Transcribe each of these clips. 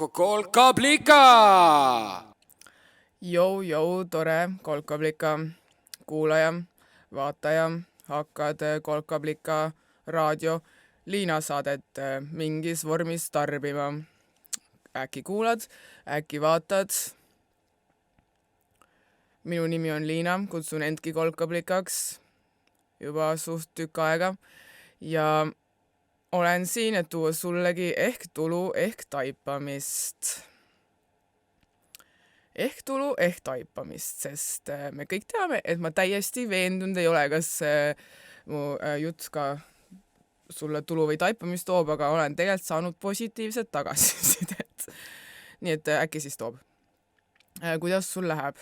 Kolkablika! Jou, tore Kolkablika kuulaja, vaataja, hakkad Kolkablika raadio Liina saadet mingis vormis tarbima. Äkki kuulad, äkki vaatad. Minu nimi on Liina, kutsun endki Kolkablikaks juba suht tükk aega ja olen siin, et tuua sullegi ehk tulu, ehk taipamist. Ehk tulu, ehk taipamist, sest me kõik teame, et ma täiesti veendunud ei ole, kas mu jutt ka sulle tulu või taipamist toob, aga olen tegelikult saanud positiivset tagasisidet. Nii et äkki siis toob. Kuidas sul läheb?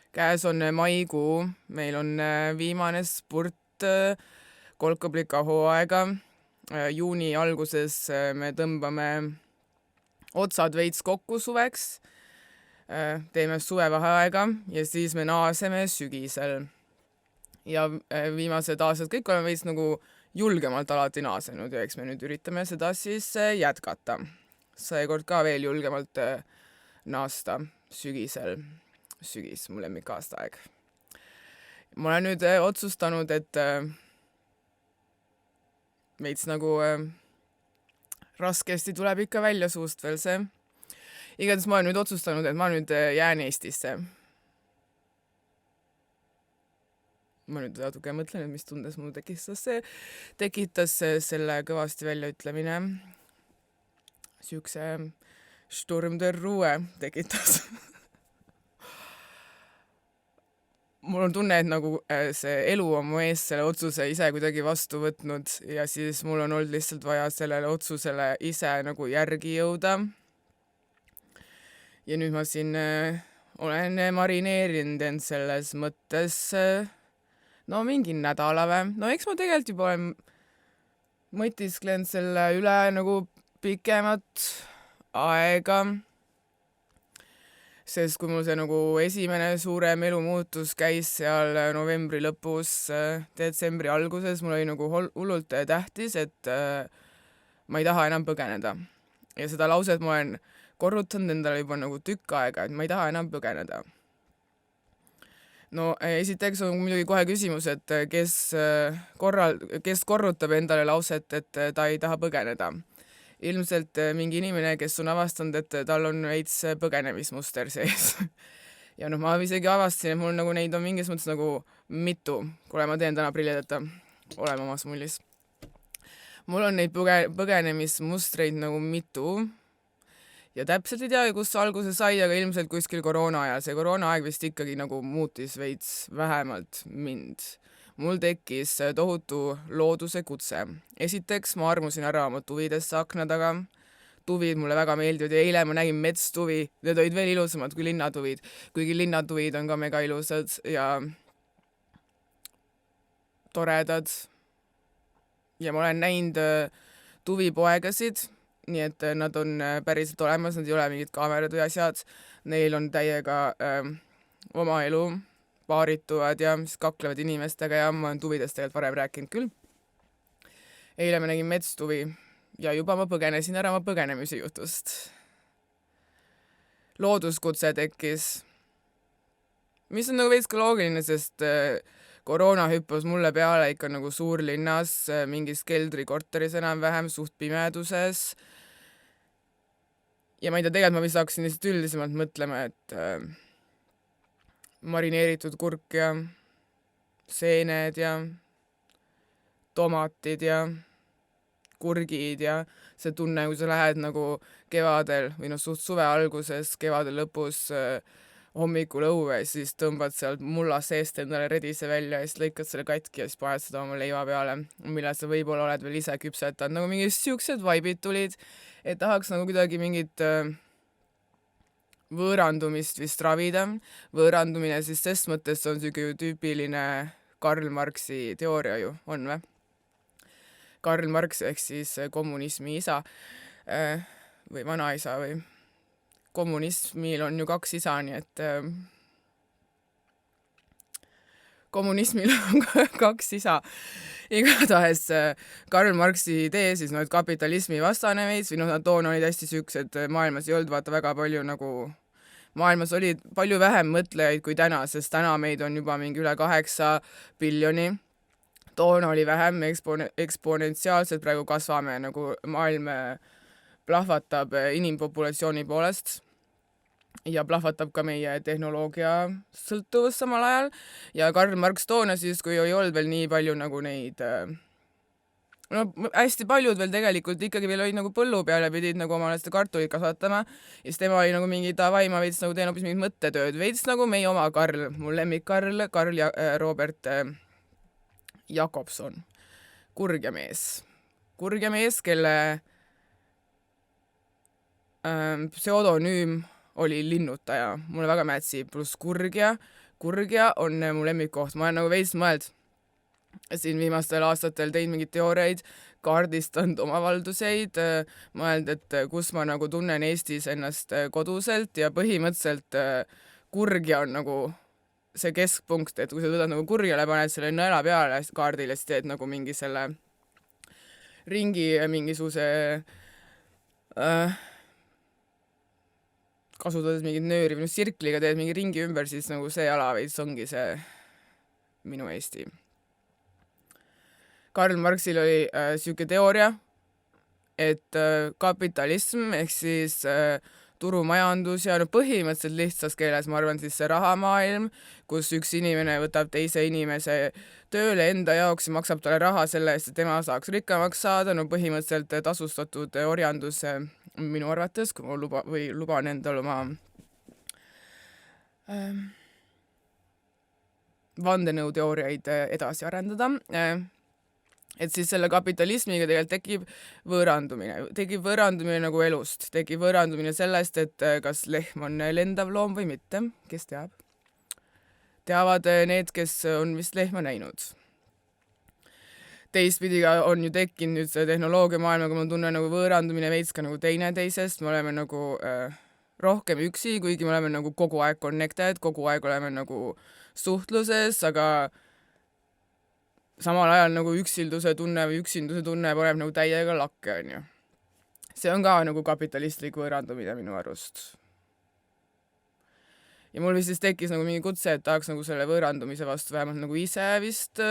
Käes on maikuu, meil on viimane spurt Kolkablika hooaega. Juuni alguses me tõmbame otsad veits kokku suveks, teeme suvevaheaega ja siis me naaseme sügisel. Ja viimased aastad kõik oleme veits nagu julgemalt alati naasenud ja eks me nüüd üritame seda siis jätkata. Seekord ka veel julgemalt naasta sügisel. Sügis, mu lemmikaastaaeg. Ma olen nüüd otsustanud, et veits nagu raskesti tuleb ikka välja suust veel see. Igatahes ma olen nüüd otsustanud, et ma nüüd jään Eestisse. Ma nüüd natuke mõtlen, et mis tundes mul tekitas selle kõvasti väljaütlemine. Siukse Sturm der Ruhe tekitas. Mul on tunne, et nagu see elu on mu ees selle otsuse ise kuidagi vastu võtnud ja siis mul on olnud lihtsalt vaja sellele otsusele ise nagu järgi jõuda. Ja nüüd ma siin olen marineerinud end selles mõttes mingi nädala või. No eks ma tegelikult juba olen mõtisklenud selle üle nagu pikemat aega. Sest kui mul see nagu esimene suurem elumuutus käis seal novembri lõpus, detsembri alguses, mul oli nagu hullult tähtis, et ma ei taha enam põgeneda. Ja seda lauset ma olen korrutanud endale juba nagu tükk aega, et ma ei taha enam põgeneda. No esiteks on muidugi kohe küsimus, et kes korrutab endale lauset, et ta ei taha põgeneda. Ilmselt mingi inimene, kes on avastanud, et tal on veits põgenemismuster sees. Ja ma isegi avastasin, et mul nagu neid on mingis mõttes nagu mitu. Kuule, ma teen täna prillideta. Oleme omas mullis. Mul on neid põgenemismustreid nagu mitu. Ja täpselt ei tea, kus alguse sai, aga ilmselt kuskil koroona ajal. See koroona aeg vist ikkagi nagu muutis veits vähemalt mind. Mul tekkis tohutu looduse kutse. Esiteks ma armusin ära oma tuvidesse akna taga. Tuvid mulle väga meeldivad ja eile ma nägin metstuvi. Need olid veel ilusamad kui linnatuvid. Kuigi linnatuvid on ka mega ilusad ja toredad. Ja ma olen näinud tuvipoegasid, nii et nad on päriselt olemas, nad ei ole mingid kaamerad või asjad. Neil on täiega oma elu. Paarituvad ja kaklevad inimestega ja ma olen tuvidest tegelikult varem rääkinud küll. Eile ma nägin metstuvi ja juba ma põgenesin ära oma põgenemise jutust. Looduskutse tekkis, mis on nagu veits ka loogiline, sest koroona hüppus mulle peale ikka nagu suurlinnas, mingis keldrikorteris enam-vähem, suht pimeduses. Ja ma ei tea, tegelikult ma vist hakkasin lihtsalt üldisemalt mõtlema, et marineeritud kurk ja seened ja tomatid ja kurgid ja see tunne, kui sa lähed nagu kevadel või suht suve alguses, kevadel lõpus hommikul õue, siis tõmbad sealt mulla seest endale redise välja ja siis lõikad selle katki ja siis paned seda oma leiva peale, mille sa võib-olla oled veel ise küpsetad. Nagu mingid siuksed vaibid tulid, et tahaks nagu kuidagi mingit võõrandumist vist ravida. Võõrandumine siis ses mõttes on siuke ju tüüpiline Karl Marxi teooria ju, on või? Karl Marx ehk siis kommunismi isa või vanaisa või kommunismil on ju 2 isa, nii et kommunismil on 2 isa. igatahes Karl Marxi idee siis, no et kapitalismi vastane veits või noh, nad toona olid hästi siuksed, maailmas ei olnud vaata väga palju nagu, maailmas oli palju vähem mõtlejaid kui täna, sest täna meid on juba mingi üle 8 biljoni. Toona oli vähem, eksponentsiaalselt praegu kasvame, nagu maailm plahvatab inimpopulatsiooni poolest ja plahvatab ka meie tehnoloogia sõltuvus samal ajal. Ja Karl Marx toona siis, kui ei olnud veel nii palju nagu neid, no hästi paljud veel tegelikult ikkagi veel olid nagu põllu peal ja pidid nagu omale seda kartulit kasvatama. Ja siis tema oli nagu mingi davai, ma veits nagu teen hoopis mingit mõttetööd, veits nagu meie oma Karl, mu lemmik Karl ja Robert Jakobson, kurja mees, kelle pseudonüüm oli linnutaja, mulle väga mätsib, pluss kurja on mu lemmikkoht, ma olen nagu veits mõeld siin viimastel aastatel teinud mingeid teooriaid, kaardistanud omavalduseid, mõeld, et kus ma nagu tunnen Eestis ennast koduselt ja põhimõtteliselt kurja on nagu see keskpunkt, et kui sa võtad nagu kurjale, paned selle nõela peale kaardile, siis teed nagu mingi selle ringi mingisuguse kasutades mingit nööri või sirkliga teed mingi ringi ümber, siis nagu see ala veits ongi see minu Eesti. Karl Marxil oli siuke teooria, et kapitalism ehk siis turumajandus ja no põhimõtteliselt lihtsas keeles, ma arvan, siis see rahamaailm, kus üks inimene võtab teise inimese tööle enda jaoks ja maksab talle raha selle eest, et tema saaks rikkamaks saada, no põhimõtteliselt tasustatud orjandus minu arvates, kui ma luban endal oma vandenõuteooriaid edasi arendada. Et siis selle kapitalismiga tegelikult tekib võõrandumine nagu elust, tekib võõrandumine sellest, et kas lehm on lendav loom või mitte, kes teab. Teavad need, kes on vist lehma näinud. Teistpidi on ju tekkinud nüüd see tehnoloogia maailmaga, ma tunnen nagu võõrandumine veits ka nagu teineteisest, me oleme nagu rohkem üksi, kuigi me oleme nagu kogu aeg connected, kogu aeg oleme nagu suhtluses, aga samal ajal nagu üksinduse tunne paneb nagu täiega lakke, on ju. See on ka nagu kapitalistlik võõrandumine minu arust. Ja mul vist siis tekkis nagu mingi kutse, et tahaks nagu selle võõrandumise vastu vähemalt nagu ise vist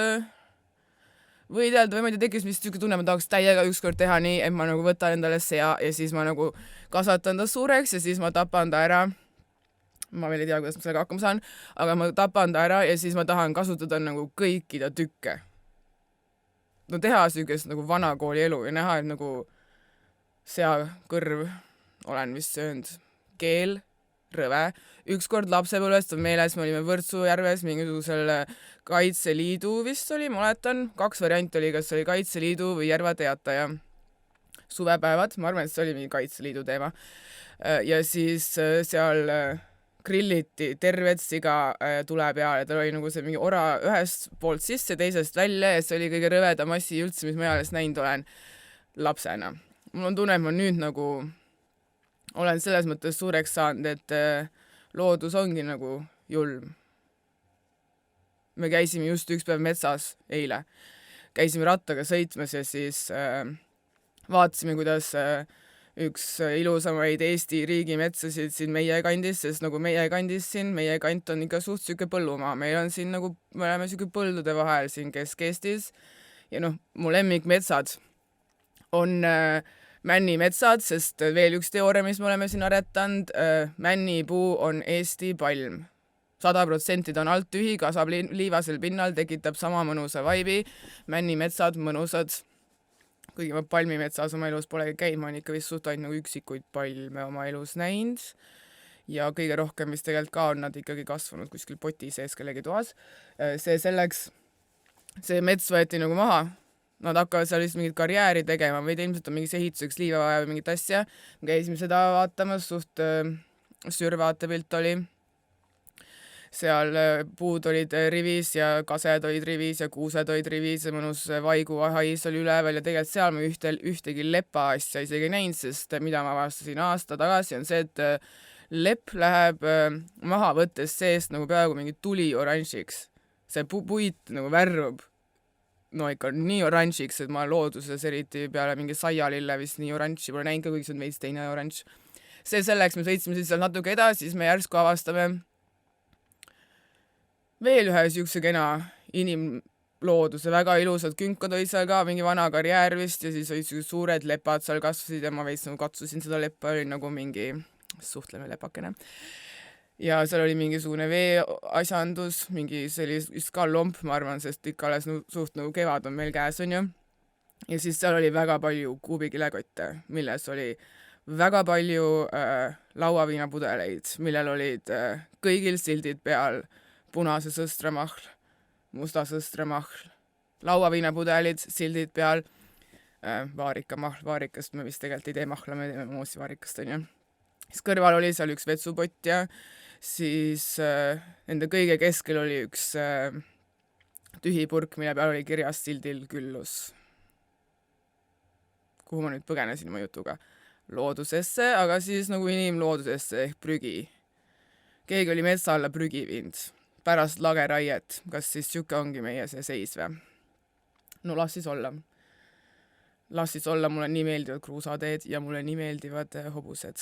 võidelda või ma ei tea, tekkis vist niisugune tunne, ma tahaks täiega ükskord teha nii, et ma nagu võtan endale sea ja siis ma nagu kasvatan ta suureks ja siis ma tapan ta ära. Ma veel ei tea, kuidas ma sellega hakkama saan, aga ma tapan ta ära ja siis ma tahan kasutada nagu kõiki ta tükke. No teha süükest nagu vanakooli elu ja näha, et nagu seakõrv olen vist söönud, keel, rõve. Ükskord lapsepõlvest on meeles, me olime Võrtsujärves mingisugusel Kaitseliidu vist oli, ma oletan, 2 varianti oli, kas oli Kaitseliidu või Järva Teataja suvepäevad, ma arvan, et see oli mingi Kaitseliidu teema. Ja siis seal grilliti tervet siga tule peale, tal oli nagu see mingi ora ühest poolt sisse, teisest välja ja see oli kõige rõvedam asi üldse, mis ma eales näinud olen lapsena. Mul on tunne, et ma nüüd nagu olen selles mõttes suureks saanud, et loodus ongi nagu julm. Me käisime just üks päev metsas eile, käisime rattaga sõitmas ja siis vaatasime, kuidas üks ilusamaid Eesti riigi metsasid siin meie kandis, sest nagu meie kant on ikka suht siuke põllumaa, meil on siin nagu, me oleme siuke põldude vahel siin Kesk-Eestis ja noh, mu lemmikmetsad on männimetsad, sest veel üks teooria, mis me oleme siin aretanud, männipuu on Eesti palm. 100% ta on alt tühi, kasvab liivasel pinnal, tekitab sama mõnusa vaibi, männimetsad, mõnusad. Kuigi ma palmimetsas oma elus polegi käinud, ma olen ikka vist suht ainult nagu üksikuid palme oma elus näinud ja kõige rohkem, mis tegelikult ka on nad ikkagi kasvanud kuskil poti sees kellegi toas. See selleks, see mets võeti nagu maha, nad hakkavad seal vist mingit karjääri tegema või ilmselt on mingis ehituseks liiva vaja või mingit asja. Me käisime seda vaatamas, suht sürvaatepilt oli. Seal puud olid rivis ja kased olid rivis ja kuused olid rivis ja mõnus vaiguahais oli üleval ja tegelikult seal ma ühtegi lepa asja isegi näinud, sest mida ma avastasin aasta tagasi on see, et lepp läheb maha võttes seest nagu peaaegu mingi tuli oranžiks. See puit nagu värvub no ikka nii oranžiks, et ma looduses eriti peale mingi saialille vist nii oranži pole näinud ka, kuigi see on veits teine oranž. See selleks, me sõitsime siis seal natuke edasi, siis me järsku avastame veel ühe siukse kena inimlooduse, väga ilusad künkad olid seal ka, mingi vana karjäär vist ja siis olid suured lepad seal kasvasid ja ma veits nagu katsusin seda leppa, oli nagu mingi suhtleme lepakene. Ja seal oli mingisugune veeasjandus, mingi sellist ka lomp, ma arvan, sest ikka alles suht nagu kevad on meil käes, on ju. Ja siis seal oli väga palju kuubikilekotte, milles oli väga palju lauaviinapudeleid, millel olid kõigil sildid peal punase sõstramahl, musta sõstramahl, lauaviinapudelid, sildid peal, vaarikamahl, vaarikast me vist tegelikult ei tee mahla, me teeme moosi vaarikast, on ju. Siis kõrval oli seal üks vetsupott ja siis nende kõige keskel oli üks tühi purk, mille peal oli kirjas sildil küllus. Kuhu ma nüüd põgenesin oma jutuga? Loodusesse, aga siis nagu inimloodusesse ehk prügi. Keegi oli metsa alla prügi viinud pärast lageraiet. Kas siis siuke ongi meie see seis või? No las siis olla. Las siis olla, mulle nii meeldivad kruusateed ja mulle nii meeldivad hobused.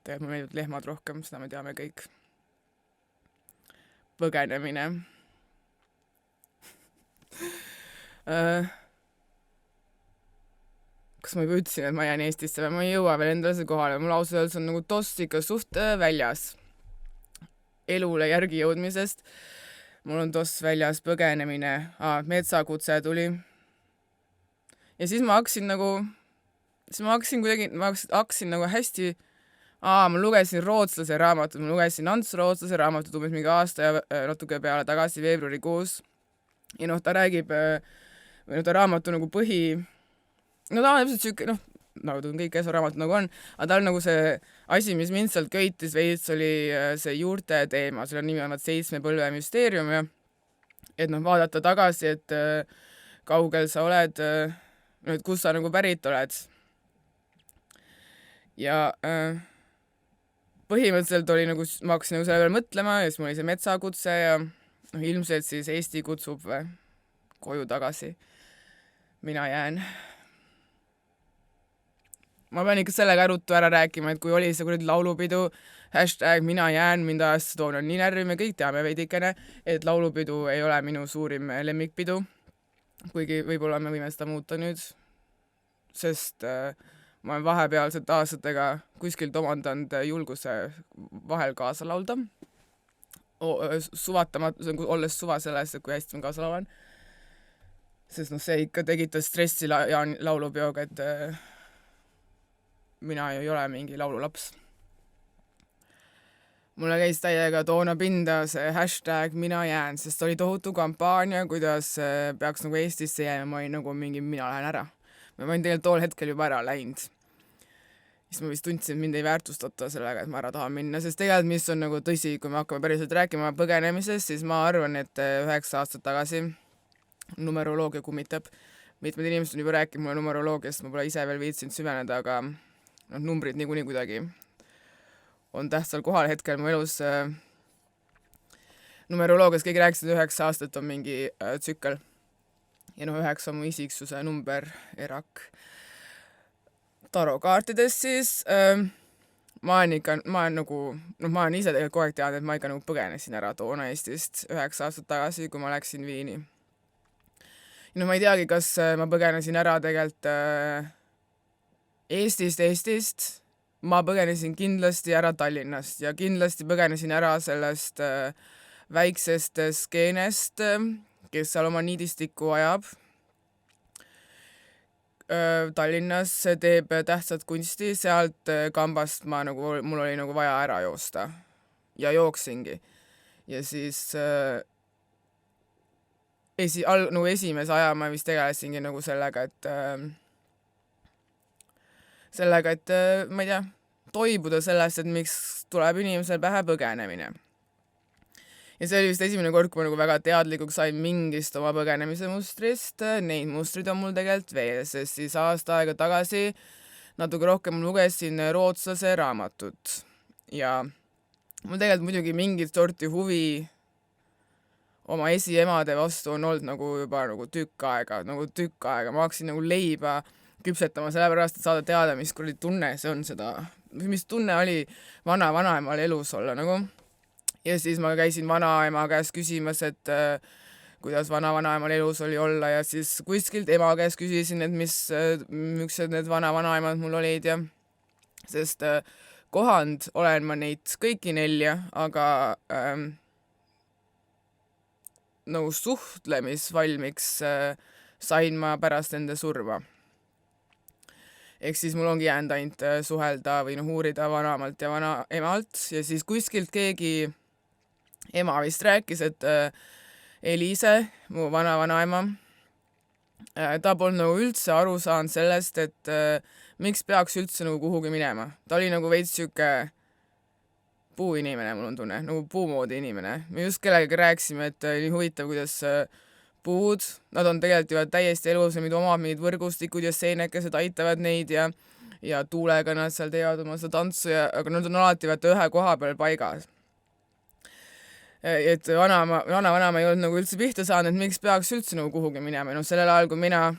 Tegelikult mulle meeldivad lehmad rohkem, seda me teame kõik. Põgenemine. Kas ma juba ütlesin, et ma jään Eestisse või ma ei jõua veel endale see kohale. Mul ausalt öeldes on nagu toss ikka suht väljas elule järgi jõudmisest. Mul on toss väljas põgenemine. Metsakutse tuli. Ja siis ma hakkasin nagu hästi, ma lugesin rootslase raamatut, ma lugesin Ants Rootslase raamatut umbes mingi aasta ja natuke peale tagasi veebruarikuus. Ja noh, ta räägib, või ta raamatu nagu no ta on täpselt siuke, nagu ta on kõik esaraamat nagu on, aga ta on nagu see asi, mis mind sealt köitis veits, oli see juurte teema, selle nimi on 7 põlve müsteerium ja et vaadata tagasi, et kaugel sa oled, et kus sa nagu pärit oled. Ja põhimõtteliselt oli nagu, ma hakkasin nagu selle peale mõtlema ja siis mul oli see metsakutse ja ilmselt siis Eesti kutsub koju tagasi. Mina jään. Ma pean ikka sellega ruttu ära rääkima, et kui oli see kuradi laulupidu, #mina jään, mind ajas toona nii närvi, me kõik teame veidikene, et laulupidu ei ole minu suurim lemmikpidu, kuigi võib-olla me võime seda muuta nüüd, sest ma olen vahepealsete aastatega kuskilt omandanud julguse vahel kaasa laulda, olles suva sellest, et kui hästi ma kaasa laulan, sest see ikka tegitas stressi laulupeoga, et mina ei ole mingi laululaps. Mulle käis täiega toona pinda see #mina jään, sest oli tohutu kampaania, kuidas peaks nagu Eestisse jääma, ma olin nagu mingi mina lähen ära. Ma olin tegelikult tool hetkel juba ära läinud. Siis ma vist tundsin, et mind ei väärtustata sellega, et ma ära tahan minna, sest tegelikult mis on nagu tõsi, kui me hakkame päriselt rääkima põgenemisest, siis ma arvan, et 9 aastat tagasi numeroloogia kummitab. Mitmed inimesed on juba rääkinud mulle numeroloogiast, ma pole ise veel viitsinud süveneda, aga numbrid niikuinii kuidagi on tähtsal kohal hetkel mu elus. Numeroloogias keegi rääkis, et 9 aastat on mingi tsükkel. Ja 9 on mu isiksuse number, erak. Tarokaartides siis ma olen ise tegelikult kogu aeg teadnud, et ma ikka nagu põgenesin ära toona Eestist 9 aastat tagasi, kui ma läksin Viini. Ma ei teagi, kas ma põgenesin ära tegelikult Eestist. Ma põgenesin kindlasti ära Tallinnast ja kindlasti põgenesin ära sellest väiksest skeenest, kes seal oma niidistikku ajab. Tallinnas teeb tähtsat kunsti, sealt kambast mul oli nagu vaja ära joosta ja jooksingi. Ja siis esimese aja ma vist tegelesingi nagu sellega, ma ei tea, toibuda sellest, et miks tuleb inimesel pähe põgenemine. Ja see oli vist esimene kord, kui ma nagu väga teadlikuks sain mingist oma põgenemise mustrist. Neid mustrid on mul tegelikult veel, sest siis aasta aega tagasi natuke rohkem lugesin rootslase raamatut. Ja mul tegelikult muidugi mingit sorti huvi oma esiemade vastu on olnud nagu juba nagu tükk aega, ma hakkasin nagu leiba küpsetama sellepärast, et saada teada, mis kuradi tunne see on mis tunne oli vanaemal elus olla nagu. Ja siis ma käisin vanaema käest küsimas, et kuidas vanaemal elus oli olla ja siis kuskilt ema käest küsisin, et miksed need vanaemad mul olid ja sest kohand olen ma neid kõiki 4, aga nagu suhtlemisvalmiks sain ma pärast enda surma. Ehk siis mul ongi jäänud ainult suhelda või uurida vanaemalt ja vanaemalt ja siis kuskilt keegi ema vist rääkis, et Eliise, mu vanaema, ta polnud nagu üldse aru saanud sellest, et miks peaks üldse nagu kuhugi minema. Ta oli nagu veits siuke puuinimene, mul on tunne, nagu puumoodi inimene. Me just kellegagi rääkisime, et nii huvitav, kuidas puud, nad on tegelikult juba täiesti elus ja omavad mingid võrgustikud ja seenekesed aitavad neid ja tuulega nad seal teevad oma seda tantsu, aga nad on alati ühe koha peal paigas. Et vanaema ei olnud nagu üldse pihta saanud, et miks peaks üldse nagu kuhugi minema. Sellel ajal, kui mina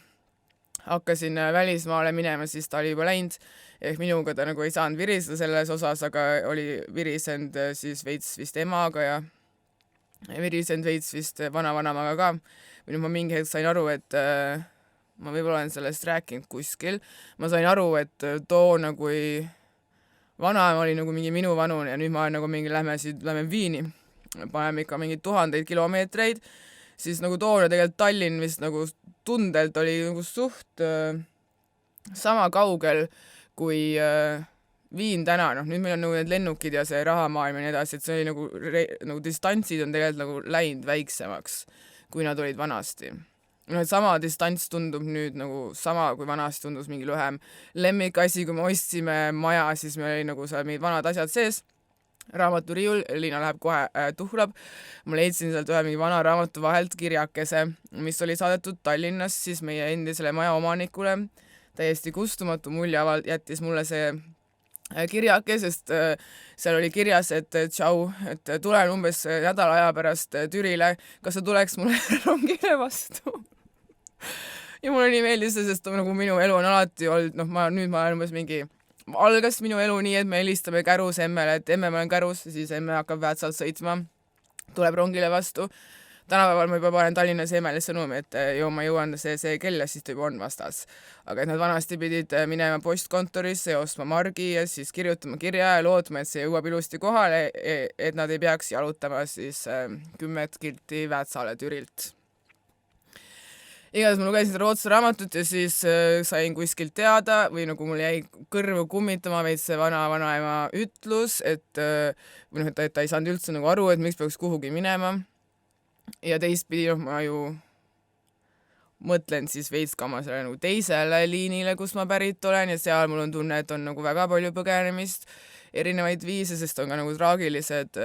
hakkasin välismaale minema, siis ta oli juba läinud, ehk minuga ta nagu ei saanud viriseda selles osas, aga oli virisend siis veits vist emaga ja virisend veits vist vanavanemaga ka. Või ma mingi hetk sain aru, et ma võib-olla olen sellest rääkinud kuskil. Ma sain aru, et toona, kui vanaema oli nagu mingi minu vanune ja nüüd ma olen nagu mingi lähme Viini, paneme ikka mingi 1000 kilomeetreid, siis nagu toona tegelikult Tallinn vist nagu tundelt oli nagu suht sama kaugel kui Viin täna, nüüd meil on nagu need lennukid ja see rahamaailm ja nii edasi, et see oli nagu distantsid on tegelikult nagu läinud väiksemaks, kui nad olid vanasti. Sama distants tundub nüüd nagu sama, kui vanasti tundus mingi lühem. Lemmikasi, kui me ostsime maja, siis meil oli nagu seal mingid vanad asjad sees. Raamaturiiul, Liina läheb kohe tuhlab. Ma leidsin sealt ühe mingi vana raamatu vahelt kirjakese, mis oli saadetud Tallinnas siis meie endisele maja omanikule. Täiesti kustumatu mulje jättis mulle see kirjake, sest seal oli kirjas, et tšau, et tulen umbes nädala aja pärast Türile, kas sa tuleks mulle rongile vastu? Ja mulle nii meeldis see, sest nagu minu elu on alati olnud, nüüd ma olen umbes mingi algas minu elu nii, et me helistame Kärus emmele, et emme, ma olen Kärus, siis emme hakkab Väätsalt sõitma, tuleb rongile vastu. Tänapäeval ma juba panen Tallinnas emmele sõnumi, et ma jõuan see kell ja siis ta juba on vastas. Aga et nad vanasti pidid minema postkontorisse ja ostma margi ja siis kirjutama kirja ja lootma, et see jõuab ilusti kohale, et nad ei peaks jalutama siis 10 kilti Väätsale Türilt. Igatahes ma lugesin seda Rootsi raamatut ja siis sain kuskilt teada või nagu mul jäi kõrvu kummitama veits see vanaema ütlus, et ta ei saanud üldse nagu aru, et miks peaks kuhugi minema. Ja teistpidi ma ju mõtlen siis veits ka oma selle nagu teisele liinile, kus ma pärit olen ja seal mul on tunne, et on nagu väga palju põgenemist, erinevaid viise, sest on ka nagu traagilised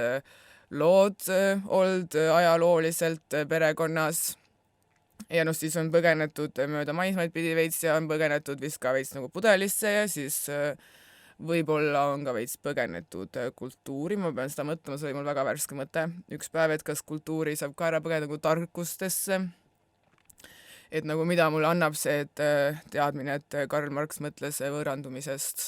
lood olnud ajalooliselt perekonnas. Ja siis on põgenetud mööda maismaid pidi veits ja on põgenetud vist ka veits nagu pudelisse ja siis võib-olla on ka veits põgenetud kultuuri. Ma pean seda mõtlema, see oli mul väga värske mõte. Üks päev, et kas kultuuri saab ka ära põgeda nagu tarkustesse. Et nagu mida mulle annab see et teadmine, et Karl Marx mõtles võõrandumisest.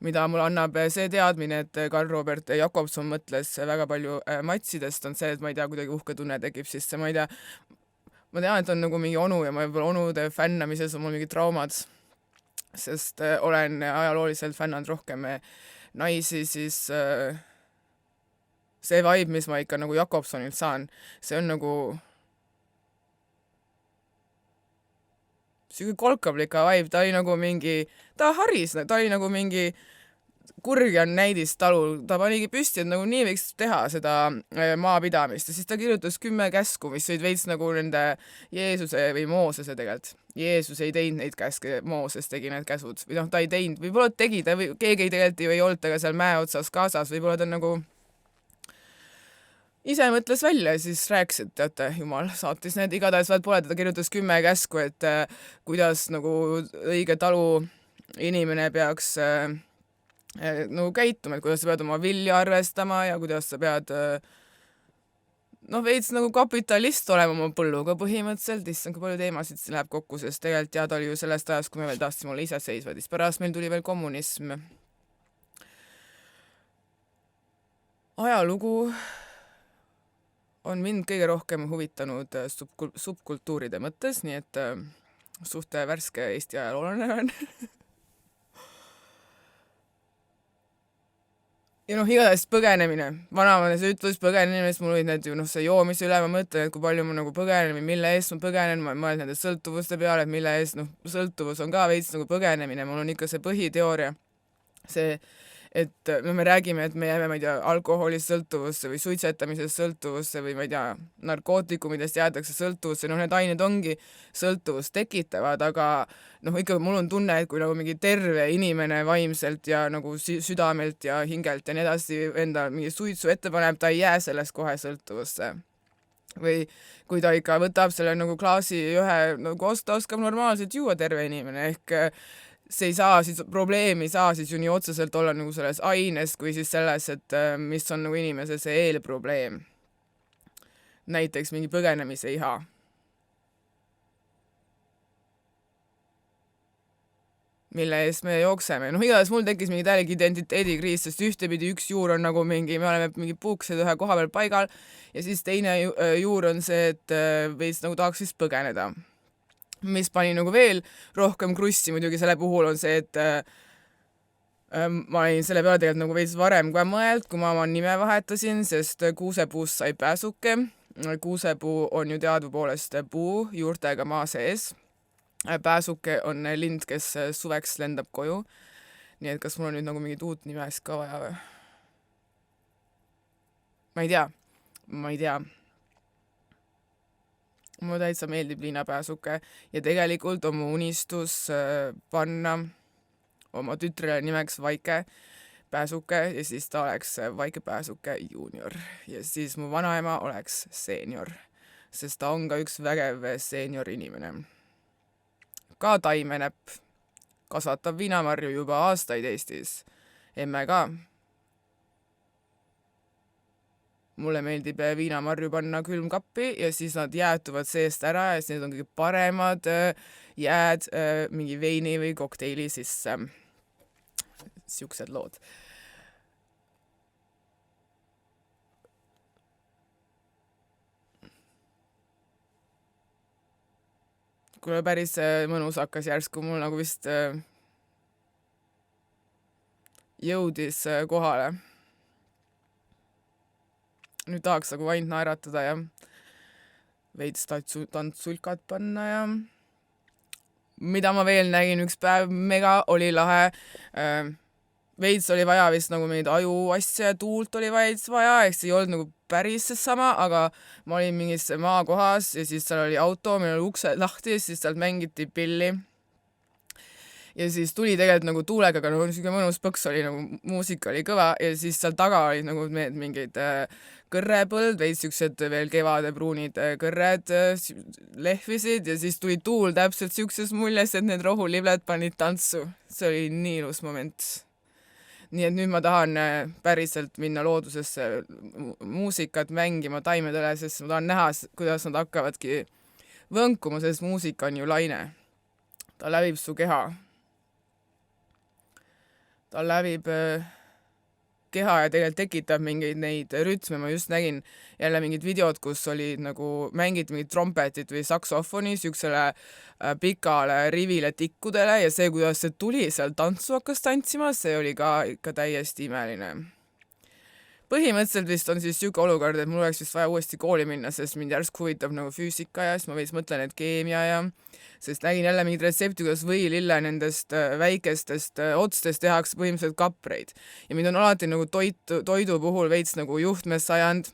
Mida mulle annab see teadmine, et Karl Robert Jakobson mõtles väga palju matsidest, on see, et ma ei tea, kuidagi uhke tunne tekib, siis ma ei tea, ma tean, et on nagu mingi onu ja ma võib-olla onude fännamises on mul mingi traumad, sest olen ajalooliselt fännanud rohkem naisi, siis see vibe, mis ma ikka nagu Jakobsonilt saan, see on nagu siuke kolkablika vibe, ta oli nagu mingi, ta haris, ta oli nagu mingi kurjan näidistalul, ta panigi püsti, et nagu nii võiks teha seda maapidamist ja siis ta kirjutas 10 käsku, mis olid veits nagu nende Jeesuse või Moosese tegelikult. Jeesus ei teinud neid käske, Mooses tegi need käsud või ta ei teinud, võib-olla tegi ta või keegi ei tegelikult ju ei olnud tega seal mäe otsas kaasas, võib-olla ta nagu ise mõtles välja ja siis rääkis, et teate, jumal saatis need, igatahes pole teda kirjutas 10 käsku, et kuidas nagu õige talu inimene peaks nagu käituma, et kuidas sa pead oma vilja arvestama ja kuidas sa pead noh, veits nagu kapitalist olema oma põlluga põhimõtteliselt, issand, kui palju teemasid siin läheb kokku, sest tegelikult jah, ta oli ju sellest ajast, kui me veel tahtsime olla iseseisvad, siis pärast meil tuli veel kommunism. Ajalugu on mind kõige rohkem huvitanud subkultuuride mõttes, nii et suht värske Eesti ajaloolane on. Ja noh, igatahes põgenemine, vanavanes ütlus põgenemine, siis mul olid need ju see joomise üle, ma mõtlen, et kui palju ma nagu põgenen või mille eest ma põgenen, ma mõtlen nende sõltuvuste peale, et mille eest, sõltuvus on ka veits nagu põgenemine, mul on ikka see põhiteooria, see, et me räägime, et me jääme, ma ei tea, alkoholist sõltuvusse või suitsetamisest sõltuvusse või ma ei tea, narkootikumidest jäädakse sõltuvusse, need ained ongi sõltuvust tekitavad, aga ikka mul on tunne, et kui nagu mingi terve inimene vaimselt ja nagu südamelt ja hingelt ja nii edasi enda mingi suitsu ette paneb, ta ei jää sellest kohe sõltuvusse. Või kui ta ikka võtab selle nagu klaasi ühe, nagu ta oskab normaalselt juua terve inimene, ehk see ei saa siis, probleemi ei saa siis ju nii otseselt olla nagu selles aines, kui siis selles, et mis on nagu inimese see eelprobleem. Näiteks mingi põgenemise iha. Mille eest me jookseme. Igatahes mul tekkis mingi täielik identiteedikriis, sest ühtepidi üks juur on nagu mingi, me oleme mingi puuksed ühe koha peal paigal ja siis teine juur on see, et veits nagu tahaks siis põgeneda. Mis pani nagu veel rohkem krussi muidugi selle puhul on see, et ma olin selle peale tegelikult nagu veits varem ka mõeld, kui ma oma nime vahetasin, sest kuusepuust sai pääsuke. Kuusepuu on ju teadupoolest puu juurtega maa sees. Pääsuke on lind, kes suveks lendab koju. Nii et kas mul on nüüd nagu mingit uut nimes ka vaja või? Ma ei tea. Mulle täitsa meeldib Liina Pääsuke ja tegelikult on mu unistus panna oma tütrele nimeks Vaike Pääsuke ja siis ta oleks Vaike Pääsuke juunior ja siis mu vanaema oleks seenior, sest ta on ka üks vägev seenior inimene. Ka taimenepp, kasvatab viinamarju juba aastaid Eestis, emme ka. Mulle meeldib viinamarju panna külmkappi ja siis nad jäätuvad seest ära ja siis need on kõige paremad jääd mingi veini või kokteili sisse. Siuksed lood. Kuule päris mõnus hakkas järsku, mul nagu vist jõudis kohale. Nüüd tahaks nagu ainult naeratada ja veits tantsulkat panna ja mida ma veel nägin üks päev, mega oli lahe. Veits oli vaja vist nagu meid ajuasja ja tuult oli veits vaja, ehk see ei olnud nagu päris sama, aga ma olin mingis maakohas ja siis seal oli auto, meil oli uksed lahti ja siis sealt mängiti pilli. Ja siis tuli tegelikult nagu tuulega, aga niisugune mõnus põks oli, nagu muusika oli kõva ja siis seal taga olid nagu mingid kõrrepõld, veits siuksed veel kevade pruunid kõrred lehvisid ja siis tuli tuul täpselt siukses muljes, et need rohulibled panid tantsu. See oli nii ilus moment. Nii et nüüd ma tahan päriselt minna loodusesse muusikat mängima taimedele, sest ma tahan näha, kuidas nad hakkavadki võnkuma, sest muusika on ju laine. Ta läbib su keha. Ta läbib keha ja tegelikult tekitab mingeid neid rütme. Ma just nägin jälle mingid videod, kus oli nagu mängid mingid trompetit või saksofoni siuksele pikale rivile tikkudele ja see, kuidas see tuli seal tantsu hakkas tantsima, see oli ka ikka täiesti imeline. Põhimõtteliselt vist on siis siuke olukord, et mul oleks vist vaja uuesti kooli minna, sest mind järsku huvitab nagu füüsika ja siis ma veits mõtlen, et keemia ja sest nägin jälle mingid retsepti, kuidas võilille nendest väikestest otstest tehakse põhimõtteliselt kapreid. Ja mind on alati nagu toidu puhul veits nagu juhtmes sajand.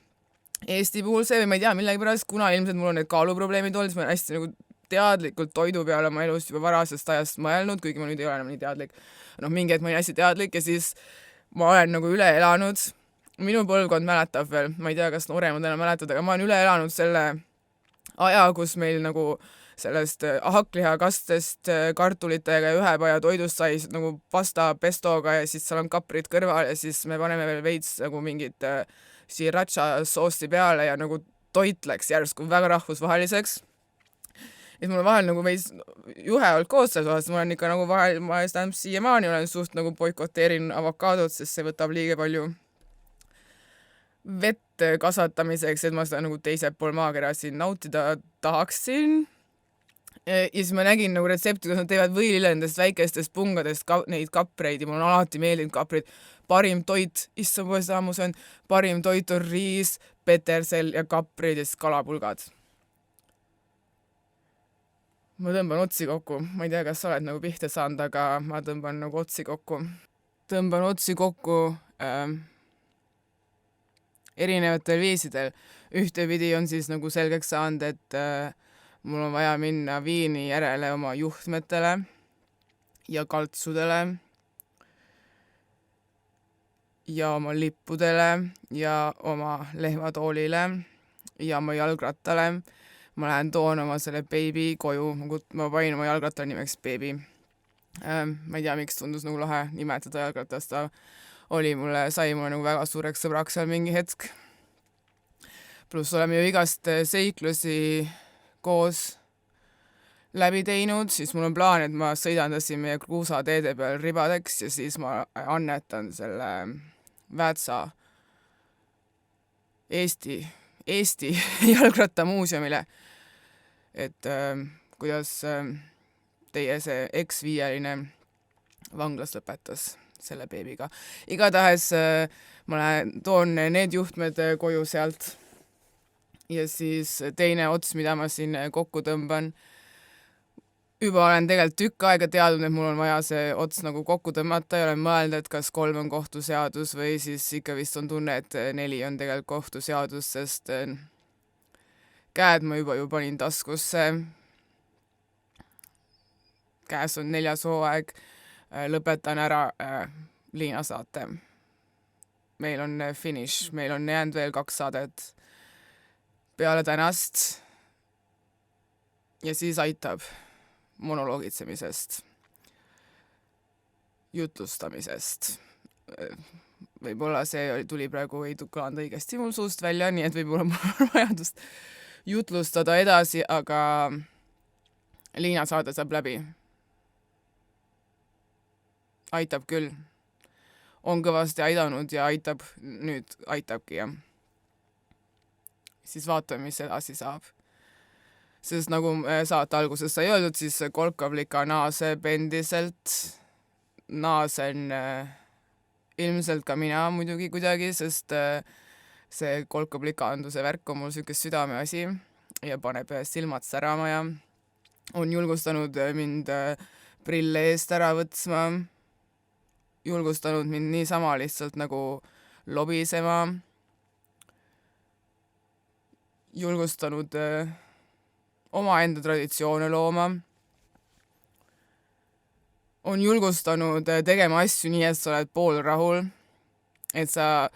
Eesti puhul see või ma ei tea, millegipärast, kuna ilmselt mul on need kaaluprobleemid olnud, siis ma olen hästi nagu teadlikult toidu peale oma elust juba varasest ajast mõelnud, kuigi ma nüüd ei ole enam nii teadlik. Mingi hetk ma olin hästi teadlik ja siis ma olen nagu üle elanud. Minu põlvkond mäletab veel, ma ei tea, kas nooremad enam mäletad, aga ma olen üle elanud selle aja, kus meil nagu sellest hakklihakastest kartulitega ja ühepaja toidust sai nagu pasta pestoga ja siis seal on kaprid kõrval ja siis me paneme veel veits nagu mingit sriracha soosti peale ja nagu toit läks järsku väga rahvusvaheliseks. Et mul on vahel nagu veits juhe olnud koos selles osas, mul on ikka nagu vahel, ma siiamaani olen suht nagu boikoteerin avokaadot, sest see võtab liiga palju vett kasvatamiseks, et ma seda nagu teisel pool maakera siin nautida tahaksin. Ja siis ma nägin nagu retsepti, kus nad teevad võililendest väikestest pungadest neid kapreid ja mul on alati meeldinud kapreid. Parim toit, issand poes ammu see on, parim toit on riis, petersel ja kapreid ja siis kalapulgad. Ma tõmban otsi kokku, ma ei tea, kas sa oled nagu pihta saanud, aga ma tõmban nagu otsi kokku. Tõmban otsi kokku erinevatel viisidel. Ühtepidi on siis nagu selgeks saanud, et mul on vaja minna Viini järele oma juhtmetele ja kaltsudele ja oma lippudele ja oma lehmatoolile ja oma jalgrattale. Ma lähen toon oma selle baby koju, ma panin oma jalgrattale nimeks baby. Ma ei tea, miks tundus nagu lahe nimetada jalgratast, ta sai mulle nagu väga suureks sõbraks seal mingi hetk. Pluss oleme ju igast seiklusi koos läbi teinud, siis mul on plaan, et ma sõidan siin meie kruusateede peal ribadeks ja siis ma annetan selle Väätsa Eesti jalgrattamuuseumile, et kuidas teie see eks-viieline vanglas lõpetas selle beebiga. Igatahes ma toon need juhtmed koju sealt ja siis teine ots, mida ma siin kokku tõmban. Juba olen tegelikult tükk aega teadnud, et mul on vaja see ots nagu kokku tõmmata ja olen mõelnud, et kas 3 on kohtuseadus või siis ikka vist on tunne, et 4 on tegelikult kohtuseadus, sest käed ma juba panin taskusse. Käes on 4. hooaeg, lõpetan ära Liina saate. Meil on finish, meil on jäänud veel 2 saadet peale tänast ja siis aitab monoloogitsemisest, jutlustamisest. Võib-olla see tuli praegu ei kõlanud õigesti mul suust välja, nii et võib-olla mul on vajadust jutlustada edasi, aga Liina saade saab läbi. Aitab küll. On kõvasti aidanud ja aitabki, jah. Siis vaatame, mis edasi saab. Sest nagu saate alguses sai öeldud, siis Kolkavlika naaseb endiselt. Naasen ilmselt ka mina muidugi kuidagi, sest see Kolkavlikaanduse värk on mul sükest südameasi ja paneb silmad särama ja on julgustanud mind prille eest ära võtsma, julgustanud mind niisama lihtsalt nagu lobisema, julgustanud omaenda traditsioone looma, on julgustanud tegema asju nii, et sa oled poolrahul, et sa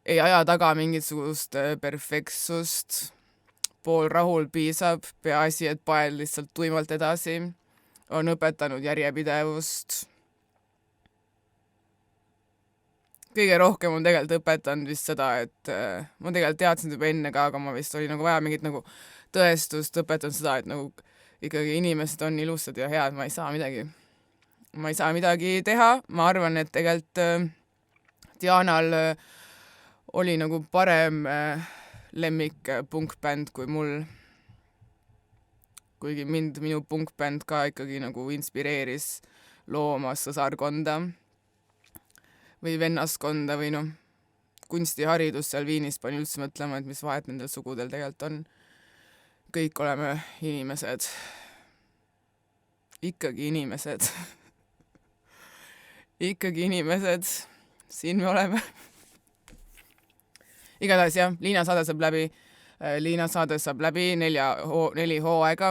ei aja taga mingisugust perfektsust, poolrahul piisab, peaasi, et pael lihtsalt tuimalt edasi, on õpetanud järjepidevust. Kõige rohkem on tegelikult õpetanud vist seda, et ma tegelikult teadsin juba enne ka, aga ma vist oli nagu vaja mingit nagu tõestust, õpetanud seda, et nagu ikkagi inimesed on ilusad ja head, ma ei saa midagi teha. Ma arvan, et tegelikult Dianal oli nagu parem lemmik punkbänd kui mul. Kuigi minu punkbänd ka ikkagi nagu inspireeris looma sõsarkonda või vennaskonda või kunstiharidus seal Viinis pani üldse mõtlema, et mis vahet nendel sugudel tegelikult on. Kõik oleme inimesed. Ikkagi inimesed. Ikkagi inimesed. Siin me oleme. Igatahes jah, Liina saade saab läbi. Liina saade saab läbi 4 hooaega.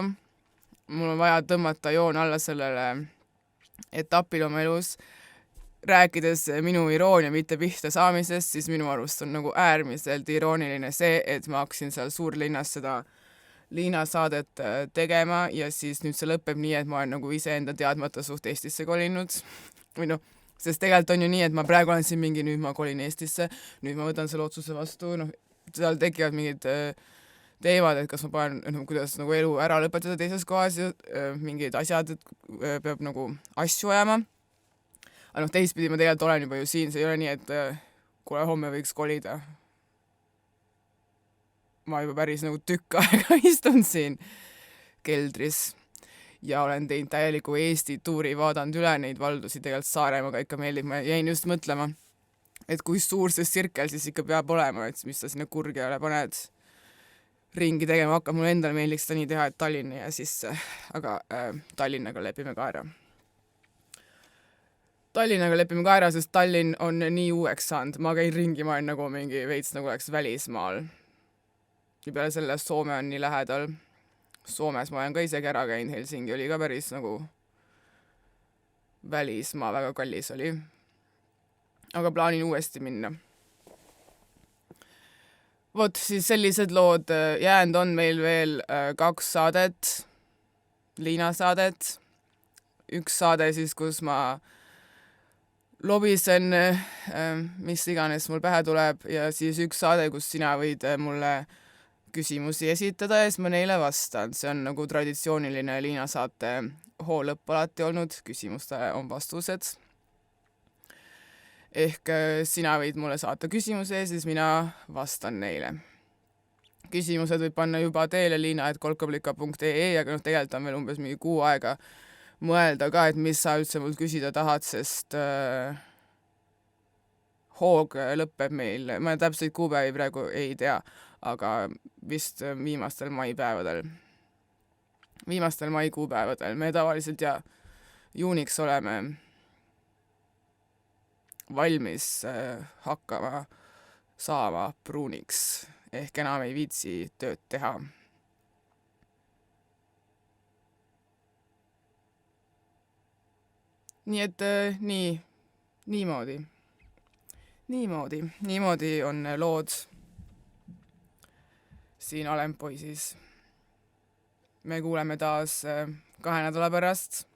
Mul on vaja tõmmata joon alla sellele etapil oma elus. Rääkides minu iroonia mitte pihta saamisest, siis minu arust on nagu äärmiselt irooniline see, et ma hakkasin seal suurlinnas seda Liina saadet tegema ja siis nüüd see lõpeb nii, et ma olen nagu iseenda teadmata suht Eestisse kolinud. Või sest tegelikult on ju nii, et ma praegu olen siin nüüd ma kolin Eestisse, nüüd ma võtan selle otsuse vastu, seal tekivad mingid teemad, et kas ma panen, kuidas nagu elu ära lõpetada teises kohas ja mingid asjad, et peab nagu asju ajama. Aga teistpidi ma tegelikult olen juba ju siin, see ei ole nii, et kuule, homme võiks kolida. Ma juba päris nagu tükk aega istun siin keldris ja olen teinud täieliku Eesti tuuri, vaadanud üle neid valdusi, tegelikult Saaremaaga ikka meeldib, ma jäin just mõtlema, et kui suur see sirkel siis ikka peab olema, et mis sa sinna kurgele paned ringi tegema hakkab, mulle endale meeldiks ta nii teha, et Tallinna ja sisse, aga Tallinnaga lepime ka ära. Sest Tallinn on nii uueks saanud, ma käin ringi, ma olen nagu mingi veits nagu oleks välismaal. Ja peale selle Soome on nii lähedal. Soomes ma olen ka isegi ära käinud, Helsingi oli ka päris nagu välismaa, väga kallis oli. Aga plaanin uuesti minna. Vot siis sellised lood jäänud on meil veel 2 saadet, Liina saadet. 1 saade siis, kus ma lobisen, mis iganes mul pähe tuleb ja siis 1 saade, kus sina võid mulle küsimusi esitada ja siis ma neile vastan. See on nagu traditsiooniline Liina saate hoo lõpp alati olnud, küsimustele on vastused. Ehk sina võid mulle saata küsimuse ja siis mina vastan neile. Küsimused võib panna juba teele liina@kolkablika.ee, aga tegelikult on veel umbes mingi 6 aega mõelda ka, et mis sa üldse mult küsida tahad, sest hoog lõpeb meil, ma täpselt kuupäevi praegu ei tea, aga vist viimastel maikuupäevadel. Me tavaliselt ja juuniks oleme valmis hakkama saama pruuniks, ehk enam ei viitsi tööd teha. Nii et niimoodi on lood siin Alempoisis. Me kuuleme taas 2 nädala pärast.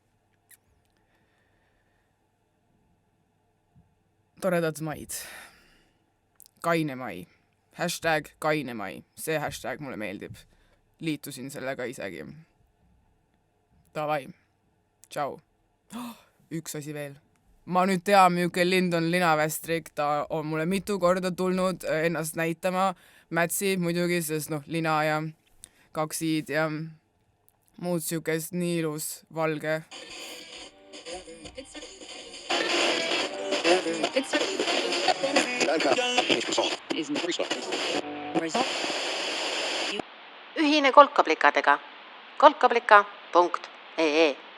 Toredad maid. Kaine mai. #kainemai. See hashtag mulle meeldib. Liitusin sellega isegi. Davai. Tšau. 1 asi veel. Ma nüüd tean, milline lind on linavästrik, ta on mulle mitu korda tulnud ennast näitama. Mätsi muidugi, sest lina ja 2 i-d ja muud siukest nii ilus, valge. Ühine kolkaplikadega. kolkablika.ee